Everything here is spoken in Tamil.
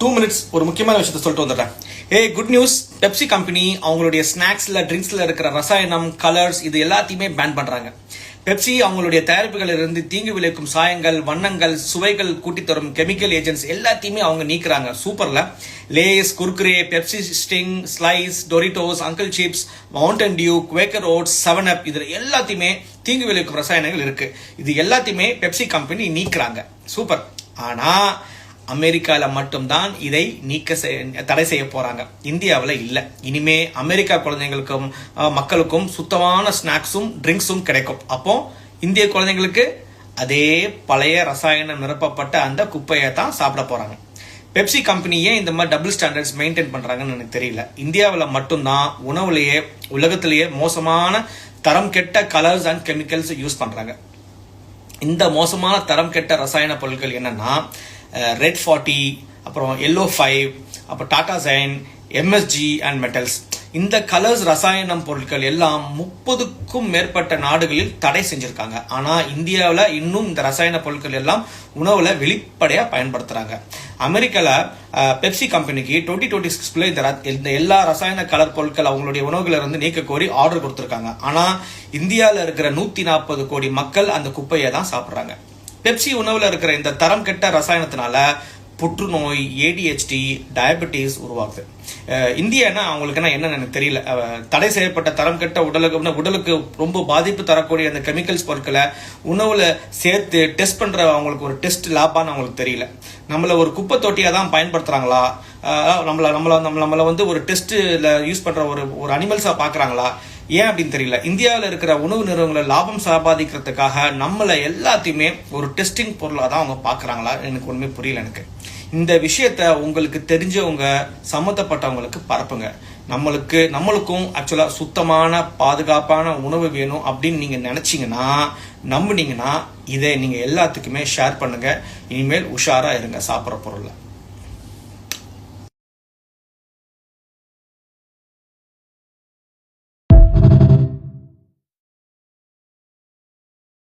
2 minutes ஒரு முக்கியமான விஷயத்தை சொல்லிட்டு வந்துடுறேன். Good news. பெப்சி கம்பெனி அவங்களுடைய ஸ்நாக்ஸ்ல ட்ரிங்க்ஸ்ல இருக்கிற ரசாயனம், கலர்ஸ் இது எல்லாத்தையுமே பேன் பண்றாங்க. பெப்சி அவங்களுடைய தயாரிப்புகளிலிருந்து தீங்கு விளைவிக்கும் சாயங்கள், வண்ணங்கள், சுவைகள் கூட்டி தரும் கெமிக்கல் ஏஜென்ட்ஸ் எல்லாத்தையுமே அவங்க நீக்குறாங்க. சூப்பர்ல. Lay's, Kurkure, Pepsi Sting, Slice, Doritos, Uncle Chips, Mountain Dew, Quaker Oats, 7up இதுல எல்லாத்தையுமே தீங்கு விளைவிக்கும் ரசாயனங்கள் இருக்கு. இது எல்லாத்தையுமே பெப்சி கம்பெனி நீக்குறாங்க. சூப்பர். ஆனா அமெரிக்கால மட்டும்தான் இதை தடை செய்ய போறாங்க. இந்தியாவில் இல்ல. இனிமே அமெரிக்கா குழந்தைங்களுக்கும் மக்களுக்கும் சுத்தமான ஸ்நாக்ஸும் ட்ரிங்க்ஸும் கிடைக்கும். அப்போ இந்திய குழந்தைங்களுக்கு அதே பழைய ரசாயனம் நிரப்பப்பட்ட அந்த குப்பையை தான் சாப்பிட போறாங்க. பெப்சி கம்பெனியே இந்த மாதிரி டபுள் ஸ்டாண்டர்ட்ஸ் மெயின்டைன் பண்றாங்கன்னு எனக்கு தெரியல. இந்தியாவில் மட்டும்தான் உணவுலேயே உலகத்திலேயே மோசமான தரம் கெட்ட கலர்ஸ் அண்ட் கெமிக்கல்ஸ் யூஸ் பண்றாங்க. இந்த மோசமான தரம் கெட்ட ரசாயன பொருட்கள் என்னன்னா ரெட் 40, அப்புறம் yellow 5, அப்புறம் tartrazine, MSG and metals. இந்த கலர்ஸ் ரசாயனம் பொருட்கள் எல்லாம் 30க்கும் மேற்பட்ட நாடுகளில் தடை செஞ்சிருக்காங்க. ஆனா இந்தியாவில் இன்னும் இந்த ரசாயன பொருட்கள் எல்லாம் உணவுல வெளிப்படையா பயன்படுத்துறாங்க. அமெரிக்கால பெப்சி கம்பெனிக்கு 2026 இந்த எல்லா ரசாயன கலர் பொருட்கள் அவங்களுடைய உணவுகளை இருந்து நீக்க கோரி ஆர்டர் கொடுத்திருக்காங்க. ஆனா இந்தியாவில் இருக்கிற 140 கோடி மக்கள் அந்த குப்பையை தான் சாப்பிடுறாங்க. பெப்சி உணவுல இருக்கிற இந்த தரம் கெட்ட ரசாயனத்தினால புற்றுநோய், ADHD, டயபெட்டிஸ் உருவாகுது. இந்தியானா அவங்களுக்கு என்னன்னு எனக்கு தெரியல. தடை செய்யப்பட்ட தரம் கெட்ட உடலுக்கு ரொம்ப பாதிப்பு தரக்கூடிய அந்த கெமிக்கல்ஸ் பொருட்களை உணவுல சேர்த்து டெஸ்ட் பண்ற அவங்களுக்கு ஒரு டெஸ்ட் லேபான்னு அவங்களுக்கு தெரியல. நம்மள ஒரு குப்பை தொட்டியா தான் பயன்படுத்துறாங்களா, நம்மள வந்து ஒரு டெஸ்ட்ல யூஸ் பண்ற ஒரு அனிமல்ஸா பாக்குறாங்களா, ஏன் அப்படின்னு தெரியல. இந்தியாவில் இருக்கிற உணவு நிறுவனங்களை லாபம் சம்பாதிக்கிறதுக்காக நம்மள எல்லாத்தையுமே ஒரு டெஸ்டிங் பொருளாக தான் அவங்க பாக்குறாங்களா, எனக்கு ஒண்ணுமே புரியல. எனக்கு இந்த விஷயத்த உங்களுக்கு தெரிஞ்சவங்க, சம்மந்தப்பட்டவங்களுக்கு பரப்புங்க. நம்மளுக்கும் ஆக்சுவலா சுத்தமான பாதுகாப்பான உணவு வேணும் அப்படின்னு நீங்க நினைச்சீங்கன்னா, நம்புனீங்கன்னா இதை நீங்க எல்லாத்துக்குமே ஷேர் பண்ணுங்க. இனிமேல் உஷாரா இருங்க சாப்பிட்ற பொருள்ல.